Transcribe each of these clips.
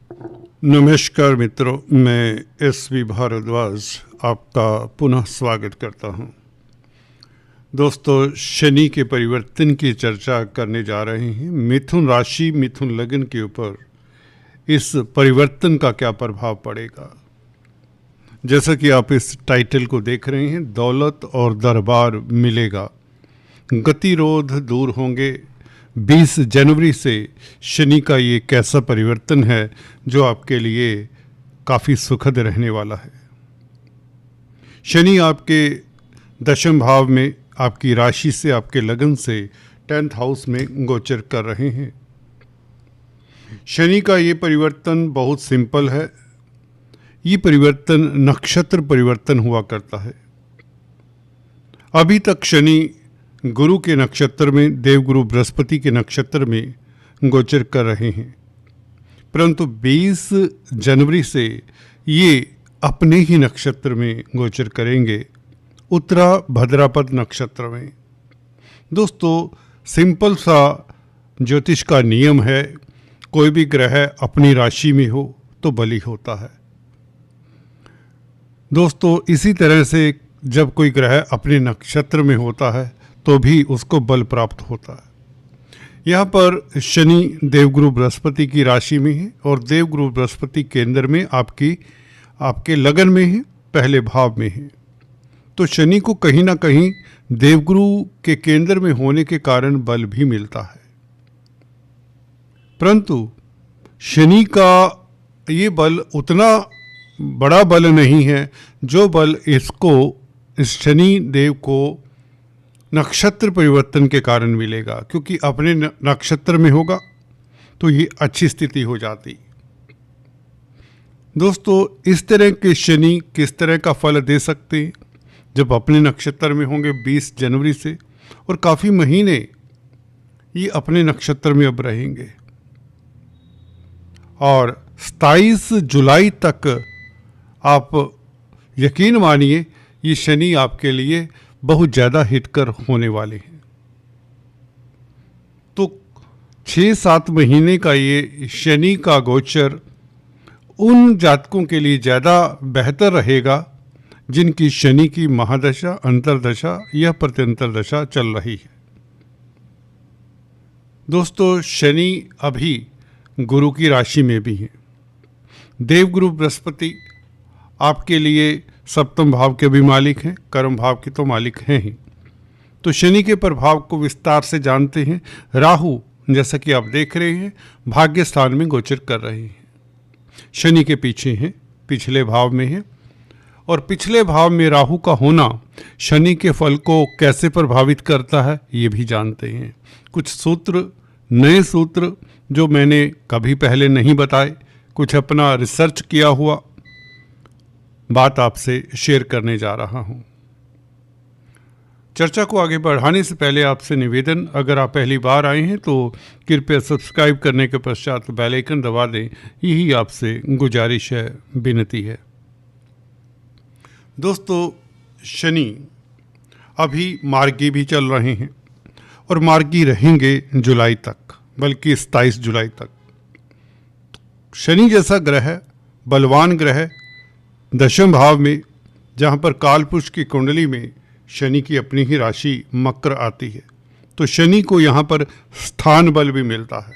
नमस्कार मित्रों, मैं एस.वी. भारद्वाज आपका पुनः स्वागत करता हूं। दोस्तों, शनि के परिवर्तन की चर्चा करने जा रहे हैं। मिथुन राशि, मिथुन लग्न के ऊपर इस परिवर्तन का क्या प्रभाव पड़ेगा। जैसा कि आप इस टाइटल को देख रहे हैं, दौलत और दरबार मिलेगा, गतिरोध दूर होंगे। 20 जनवरी से शनि का ये कैसा परिवर्तन है जो आपके लिए काफ़ी सुखद रहने वाला है। शनि आपके दशम भाव में, आपकी राशि से, आपके लगन से 10th हाउस में गोचर कर रहे हैं। शनि का ये परिवर्तन बहुत सिंपल है। ये परिवर्तन नक्षत्र परिवर्तन हुआ करता है। अभी तक शनि गुरु के नक्षत्र में, देवगुरु बृहस्पति के नक्षत्र में गोचर कर रहे हैं, परंतु 20 जनवरी से ये अपने ही नक्षत्र में गोचर करेंगे, उत्तरा भद्रापद नक्षत्र में। दोस्तों, सिंपल सा ज्योतिष का नियम है, कोई भी ग्रह अपनी राशि में हो तो बली होता है। दोस्तों, इसी तरह से जब कोई ग्रह अपने नक्षत्र में होता है तो भी उसको बल प्राप्त होता है। यहाँ पर शनि देवगुरु बृहस्पति की राशि में है और देवगुरु बृहस्पति केंद्र में आपके लगन में है, पहले भाव में है। तो शनि को कहीं ना कहीं देवगुरु के केंद्र में होने के कारण बल भी मिलता है, परंतु शनि का ये बल उतना बड़ा बल नहीं है जो बल इस शनि देव को नक्षत्र परिवर्तन के कारण मिलेगा, क्योंकि अपने नक्षत्र में होगा तो ये अच्छी स्थिति हो जाती। दोस्तों, इस तरह के शनि किस तरह का फल दे सकते हैं जब अपने नक्षत्र में होंगे 20 जनवरी से, और काफ़ी महीने ये अपने नक्षत्र में अब रहेंगे, और 27 जुलाई तक आप यकीन मानिए ये शनि आपके लिए बहुत ज़्यादा हितकर होने वाले हैं। तो 6-7 महीने का ये शनि का गोचर उन जातकों के लिए ज़्यादा बेहतर रहेगा जिनकी शनि की महादशा, अंतर्दशा या प्रत्यंतर दशा चल रही है। दोस्तों, शनि अभी गुरु की राशि में भी है। देवगुरु बृहस्पति आपके लिए सप्तम भाव के भी मालिक हैं, कर्म भाव के तो मालिक हैं ही। तो शनि के प्रभाव को विस्तार से जानते हैं। राहु, जैसा कि आप देख रहे हैं, भाग्य स्थान में गोचर कर रहे हैं, शनि के पीछे हैं, पिछले भाव में है। और पिछले भाव में राहु का होना शनि के फल को कैसे प्रभावित करता है ये भी जानते हैं। कुछ सूत्र, नए सूत्र जो मैंने कभी पहले नहीं बताए, कुछ अपना रिसर्च किया हुआ बात आपसे शेयर करने जा रहा हूं। चर्चा को आगे बढ़ाने से पहले आपसे निवेदन, अगर आप पहली बार आए हैं तो कृपया सब्सक्राइब करने के पश्चात बेल आइकन दबा दें, यही आपसे गुजारिश है, विनती है। दोस्तों, शनि अभी मार्गी भी चल रहे हैं और मार्गी रहेंगे जुलाई तक, बल्कि 27 जुलाई तक। शनि जैसा ग्रह, बलवान ग्रह, दशम भाव में, जहाँ पर कालपुरुष की कुंडली में शनि की अपनी ही राशि मकर आती है, तो शनि को यहाँ पर स्थान बल भी मिलता है।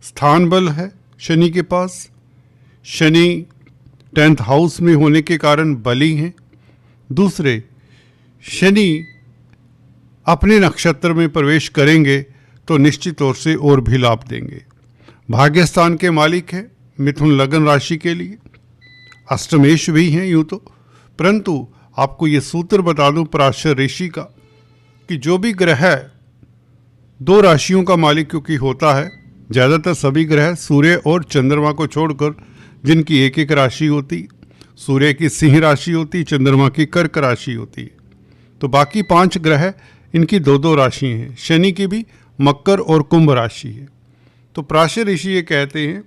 स्थान बल है शनि के पास। शनि 10th हाउस में होने के कारण बली हैं। दूसरे, शनि अपने नक्षत्र में प्रवेश करेंगे तो निश्चित तौर से और भी लाभ देंगे। भाग्यस्थान के मालिक है मिथुन लगन राशि के लिए, अष्टमेश भी हैं यूँ तो, परंतु आपको ये सूत्र बता दूं पराशर ऋषि का, कि जो भी ग्रह 2 राशियों का मालिक क्योंकि होता है, ज़्यादातर सभी ग्रह सूर्य और चंद्रमा को छोड़कर जिनकी एक एक राशि होती, सूर्य की सिंह राशि होती, चंद्रमा की कर्क राशि होती है, तो बाकी 5 ग्रह इनकी 2-2 राशि हैं। शनि की भी मकर और कुंभ राशि है। तो पराशर ऋषि ये कहते हैं,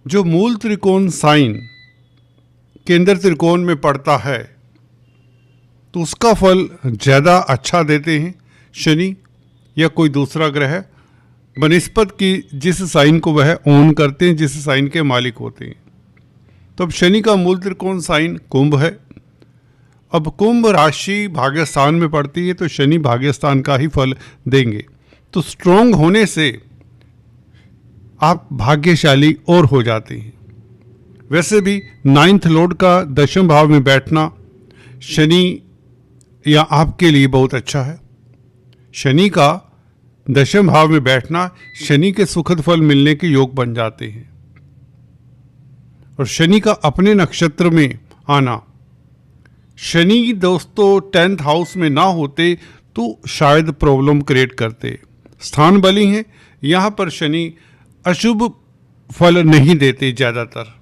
जो मूल त्रिकोण साइन केंद्र त्रिकोण में पड़ता है तो उसका फल ज़्यादा अच्छा देते हैं शनि या कोई दूसरा ग्रह बनिस्पत की जिस साइन को वह ओन करते हैं, जिस साइन के मालिक होते हैं। तो अब शनि का मूल त्रिकोण साइन कुंभ है। अब कुंभ राशि भाग्यस्थान में पड़ती है तो शनि भाग्यस्थान का ही फल देंगे। तो स्ट्रोंग होने से आप भाग्यशाली और हो जाते हैं। वैसे भी 9th लॉर्ड का दशम भाव में बैठना शनि या आपके लिए बहुत अच्छा है। शनि का दशम भाव में बैठना शनि के सुखद फल मिलने के योग बन जाते हैं। और शनि का अपने नक्षत्र में आना, शनि दोस्तों 10th हाउस में ना होते तो शायद प्रॉब्लम क्रिएट करते। स्थान बली हैं, यहाँ पर शनि अशुभ फल नहीं देते ज़्यादातर,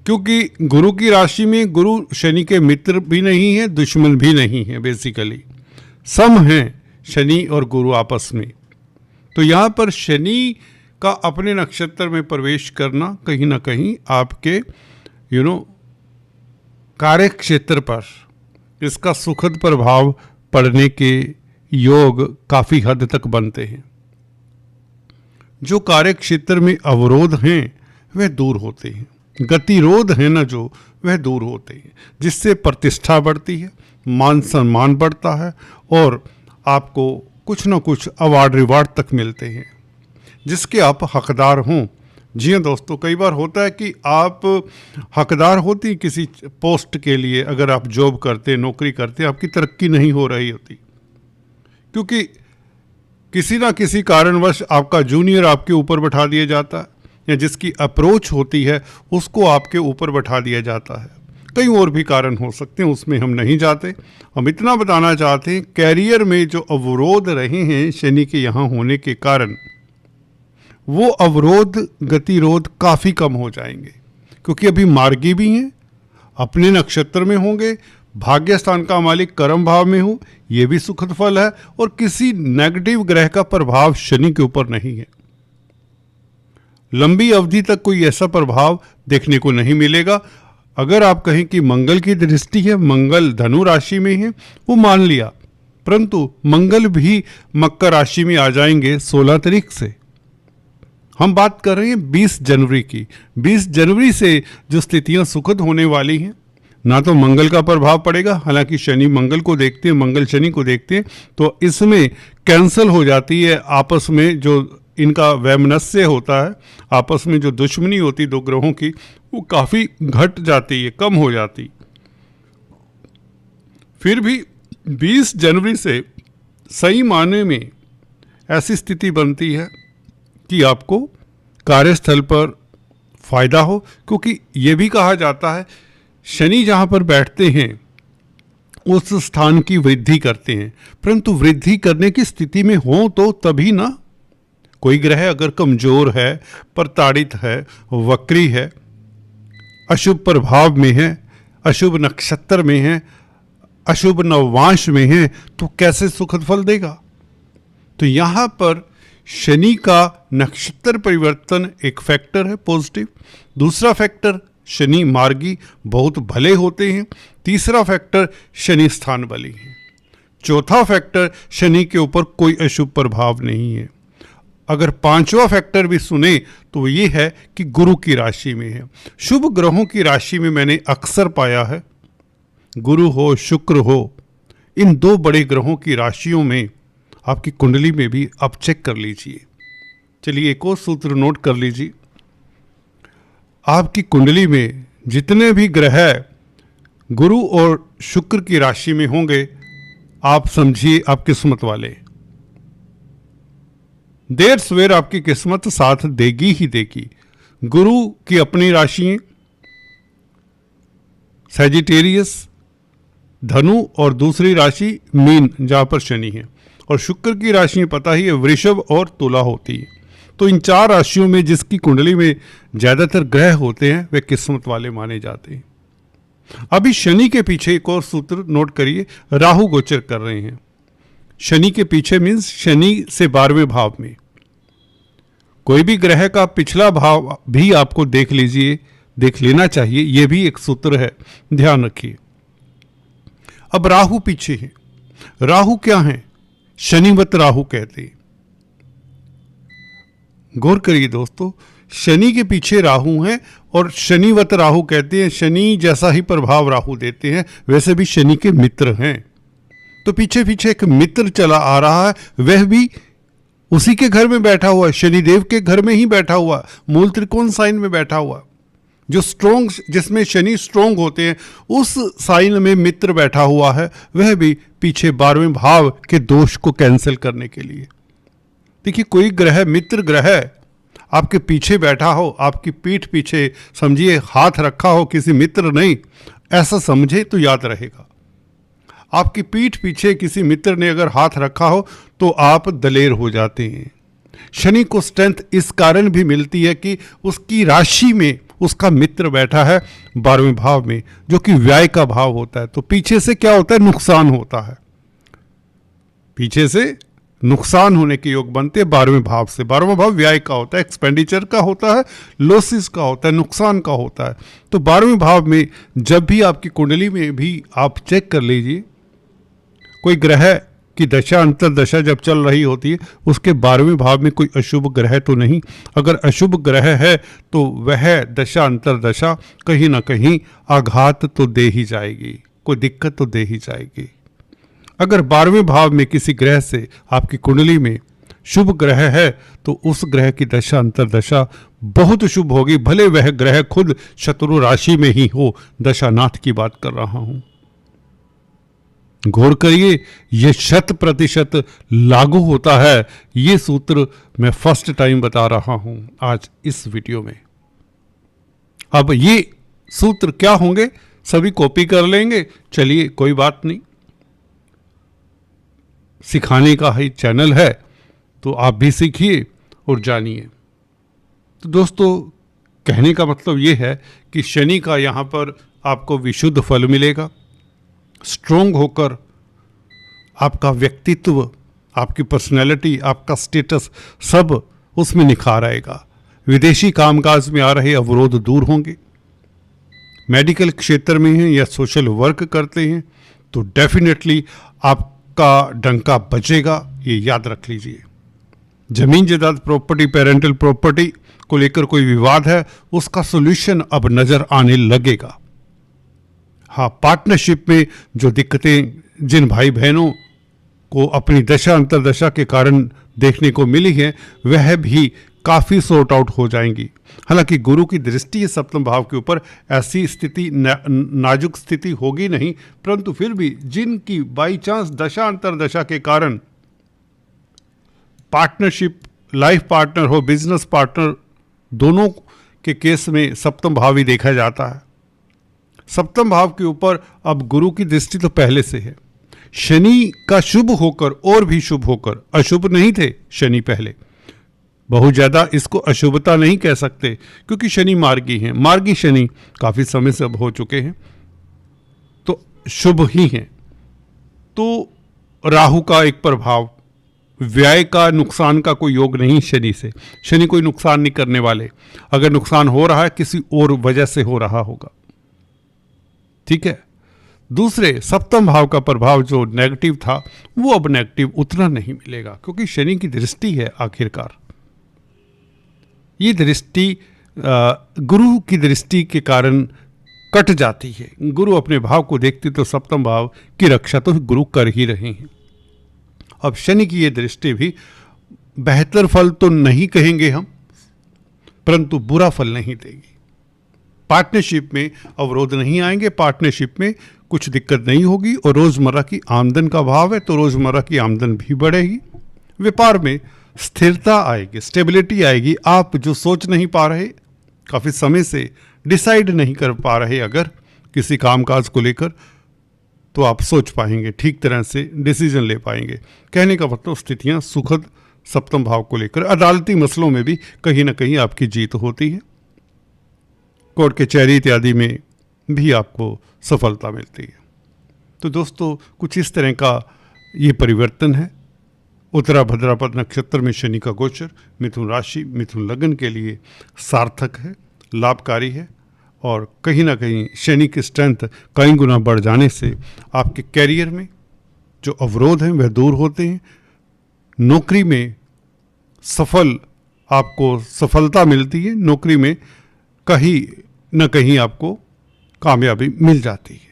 क्योंकि गुरु की राशि में गुरु शनि के मित्र भी नहीं है, दुश्मन भी नहीं है, बेसिकली सम हैं शनि और गुरु आपस में। तो यहाँ पर शनि का अपने नक्षत्र में प्रवेश करना कहीं ना कहीं आपके कार्य क्षेत्र पर इसका सुखद प्रभाव पड़ने के योग काफ़ी हद तक बनते हैं। जो कार्य क्षेत्र में अवरोध हैं वह दूर होते हैं, गतिरोध है ना जो वह दूर होते हैं, जिससे प्रतिष्ठा बढ़ती है, मान सम्मान बढ़ता है और आपको कुछ ना कुछ अवार्ड रिवार्ड तक मिलते हैं जिसके आप हकदार हों। जी हाँ दोस्तों, कई बार होता है कि आप हकदार होती किसी पोस्ट के लिए, अगर आप जॉब करते, नौकरी करते, आपकी तरक्की नहीं हो रही होती क्योंकि किसी ना किसी कारणवश आपका जूनियर आपके ऊपर बैठा दिया जाता है या जिसकी अप्रोच होती है उसको आपके ऊपर बैठा दिया जाता है। कई और भी कारण हो सकते हैं, उसमें हम नहीं जाते। हम इतना बताना चाहते हैं कैरियर में जो अवरोध रहे हैं शनि के यहाँ होने के कारण, वो अवरोध गतिरोध काफ़ी कम हो जाएंगे क्योंकि अभी मार्गी भी हैं, अपने नक्षत्र में होंगे, भाग्यस्थान का मालिक कर्म भाव में हो, ये भी सुखद फल है और किसी नेगेटिव ग्रह का प्रभाव शनि के ऊपर नहीं है। लंबी अवधि तक कोई ऐसा प्रभाव देखने को नहीं मिलेगा। अगर आप कहें कि मंगल की दृष्टि है, मंगल धनु राशि में है, वो मान लिया, परंतु मंगल भी मकर राशि में आ जाएंगे 16 तारीख से। हम बात कर रहे हैं 20 जनवरी की। 20 जनवरी से जो स्थितियां सुखद होने वाली हैं, ना तो मंगल का प्रभाव पड़ेगा, हालांकि शनि मंगल को देखते हैं, मंगल शनि को देखते हैं, तो इसमें कैंसल हो जाती है आपस में जो इनका वैमनस्य होता है, आपस में जो दुश्मनी होती दो ग्रहों की, वो काफ़ी घट जाती है, कम हो जाती। फिर भी 20 जनवरी से सही मायने में ऐसी स्थिति बनती है कि आपको कार्यस्थल पर फायदा हो, क्योंकि ये भी कहा जाता है शनि जहाँ पर बैठते हैं उस स्थान की वृद्धि करते हैं, परंतु वृद्धि करने की स्थिति में हो तो तभी ना। कोई ग्रह अगर कमजोर है, प्रताड़ित है, वक्री है, अशुभ प्रभाव में है, अशुभ नक्षत्र में है, अशुभ नववांश में है, तो कैसे सुखद फल देगा। तो यहाँ पर शनि का नक्षत्र परिवर्तन एक फैक्टर है पॉजिटिव। दूसरा फैक्टर शनि मार्गी बहुत भले होते हैं। तीसरा फैक्टर शनि स्थान बली है। चौथा फैक्टर शनि के ऊपर कोई अशुभ प्रभाव नहीं है। अगर पांचवा फैक्टर भी सुने तो ये है कि गुरु की राशि में है। शुभ ग्रहों की राशि में मैंने अक्सर पाया है, गुरु हो शुक्र हो, इन दो बड़े ग्रहों की राशियों में आपकी कुंडली में भी आप चेक कर लीजिए। चलिए एक और सूत्र नोट कर लीजिए। आपकी कुंडली में जितने भी ग्रह गुरु और शुक्र की राशि में होंगे, आप समझिए आप किस्मत वाले। देर सवेर आपकी किस्मत साथ देगी ही देगी। गुरु की अपनी राशि सैजिटेरियस, धनु और दूसरी राशि मीन जहाँ पर शनि है, और शुक्र की राशि पता ही है वृषभ और तुला होती है। तो इन चार राशियों में जिसकी कुंडली में ज़्यादातर ग्रह होते हैं वे किस्मत वाले माने जाते हैं। अभी शनि के पीछे एक और सूत्र नोट करिए, राहु गोचर कर रहे हैं। शनि के पीछे मीन्स शनि से 12वें भाव में। कोई भी ग्रह का पिछला भाव भी आपको देख लीजिए, देख लेना चाहिए, यह भी एक सूत्र है, ध्यान रखिए। अब राहु पीछे है। राहु क्या है? शनिवत राहु कहते हैं। गौर करिए दोस्तों, शनि के पीछे राहु हैं और शनिवत राहु कहते हैं, शनि जैसा ही प्रभाव राहु देते हैं, वैसे भी शनि के मित्र हैं। तो पीछे पीछे एक मित्र चला आ रहा है, वह भी उसी के घर में बैठा हुआ है, शनिदेव के घर में ही बैठा हुआ, मूल त्रिकोण साइन में बैठा हुआ, जो स्ट्रोंग, जिसमें शनि स्ट्रोंग होते हैं, उस साइन में मित्र बैठा हुआ है, वह भी पीछे 12वें भाव के दोष को कैंसिल करने के लिए। देखिए, कोई ग्रह, मित्र ग्रह आपके पीछे बैठा हो, आपकी पीठ पीछे समझिए हाथ रखा हो, किसी मित्र नहीं, ऐसा समझे तो याद रहेगा। आपकी पीठ पीछे किसी मित्र ने अगर हाथ रखा हो तो आप दलेर हो जाते हैं। शनि को स्ट्रेंथ इस कारण भी मिलती है कि उसकी राशि में उसका मित्र बैठा है 12वें भाव में, जो कि व्यय का भाव होता है। तो पीछे से क्या होता है, नुकसान होता है, पीछे से नुकसान होने के योग बनते हैं 12वें भाव से। 12वां भाव व्यय का होता है, एक्सपेंडिचर का होता है, लॉसेस का होता है, नुकसान का होता है। तो 12वें भाव में जब भी आपकी कुंडली में भी आप चेक कर लीजिए, कोई ग्रह की दशा अंतर्दशा जब चल रही होती है, उसके 12वें भाव में कोई अशुभ ग्रह तो नहीं। अगर अशुभ ग्रह है तो वह दशा अंतर्दशा कहीं ना कहीं आघात तो दे ही जाएगी, कोई दिक्कत तो दे ही जाएगी। अगर 12वें भाव में किसी ग्रह से आपकी कुंडली में शुभ ग्रह है तो उस ग्रह की दशा अंतर्दशा बहुत शुभ होगी, भले वह ग्रह खुद शत्रु राशि में ही हो। दशानाथ की बात कर रहा हूं। गौर करिए, यह 100% लागू होता है। ये सूत्र मैं फर्स्ट टाइम बता रहा हूं आज इस वीडियो में। अब ये सूत्र क्या होंगे, सभी कॉपी कर लेंगे, चलिए कोई बात नहीं, सिखाने का ही चैनल है तो आप भी सीखिए और जानिए। तो दोस्तों, कहने का मतलब ये है कि शनि का यहाँ पर आपको विशुद्ध फल मिलेगा। स्ट्रोंग होकर आपका व्यक्तित्व, आपकी पर्सनैलिटी, आपका स्टेटस सब उसमें निखार आएगा। विदेशी कामकाज में आ रहे अवरोध दूर होंगे। मेडिकल क्षेत्र में हैं या सोशल वर्क करते हैं तो डेफिनेटली आपका डंका बचेगा, ये याद रख लीजिए। जमीन जायदाद, प्रॉपर्टी, पेरेंटल प्रॉपर्टी को लेकर कोई विवाद है, उसका सॉल्यूशन अब नजर आने लगेगा। हाँ, पार्टनरशिप में जो दिक्कतें जिन भाई बहनों को अपनी दशा अंतर्दशा के कारण देखने को मिली है, वह भी काफ़ी सॉर्ट आउट हो जाएंगी। हालांकि गुरु की दृष्टि है सप्तम भाव के ऊपर, ऐसी स्थिति नाजुक स्थिति होगी नहीं, परंतु फिर भी जिनकी बाई चांस दशा अंतर्दशा के कारण पार्टनरशिप, लाइफ पार्टनर हो, बिजनेस पार्टनर, दोनों के केस में सप्तम भाव ही देखा जाता है। सप्तम भाव के ऊपर अब गुरु की दृष्टि तो पहले से है। शनि का शुभ होकर और भी शुभ होकर, अशुभ नहीं थे शनि पहले, बहुत ज़्यादा इसको अशुभता नहीं कह सकते क्योंकि शनि मार्गी हैं। मार्गी शनि काफ़ी समय से अब हो चुके हैं तो शुभ ही हैं। तो राहु का एक प्रभाव, व्यय का, नुकसान का कोई योग नहीं शनि से। शनि कोई नुकसान नहीं करने वाले, अगर नुकसान हो रहा है किसी और वजह से हो रहा होगा, ठीक है। दूसरे, सप्तम भाव का प्रभाव जो नेगेटिव था वो अब नेगेटिव उतना नहीं मिलेगा क्योंकि शनि की दृष्टि है। आखिरकार ये दृष्टि गुरु की दृष्टि के कारण कट जाती है। गुरु अपने भाव को देखते तो सप्तम भाव की रक्षा तो गुरु कर ही रहे हैं। अब शनि की ये दृष्टि भी बेहतर फल तो नहीं कहेंगे हम, परंतु बुरा फल नहीं देगी। पार्टनरशिप में अवरोध नहीं आएंगे, पार्टनरशिप में कुछ दिक्कत नहीं होगी और रोजमर्रा की आमदन का भाव है तो रोजमर्रा की आमदन भी बढ़ेगी। व्यापार में स्थिरता आएगी, स्टेबिलिटी आएगी। आप जो सोच नहीं पा रहे, काफ़ी समय से डिसाइड नहीं कर पा रहे अगर किसी कामकाज को लेकर, तो आप सोच पाएंगे, ठीक तरह से डिसीजन ले पाएंगे। कहने का मतलब स्थितियां सुखद सप्तम भाव को लेकर। अदालती मसलों में भी कहीं ना कहीं आपकी जीत होती है। कोर्ट कचहरी इत्यादि में भी आपको सफलता मिलती है। तो दोस्तों, कुछ इस तरह का ये परिवर्तन है। उत्तरा भाद्रपद नक्षत्र में शनि का गोचर मिथुन राशि, मिथुन लग्न के लिए सार्थक है, लाभकारी है और कहीं ना कहीं शनि की स्ट्रेंथ कई गुना बढ़ जाने से आपके कैरियर में जो अवरोध हैं वह दूर होते हैं। नौकरी में सफल आपको सफलता मिलती है, नौकरी में कहीं न कहीं आपको कामयाबी मिल जाती है।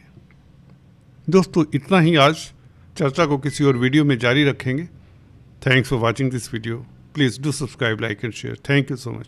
दोस्तों, इतना ही आज। चर्चा को किसी और वीडियो में जारी रखेंगे। Thanks for watching this video. Please do subscribe, like and share. Thank you so much.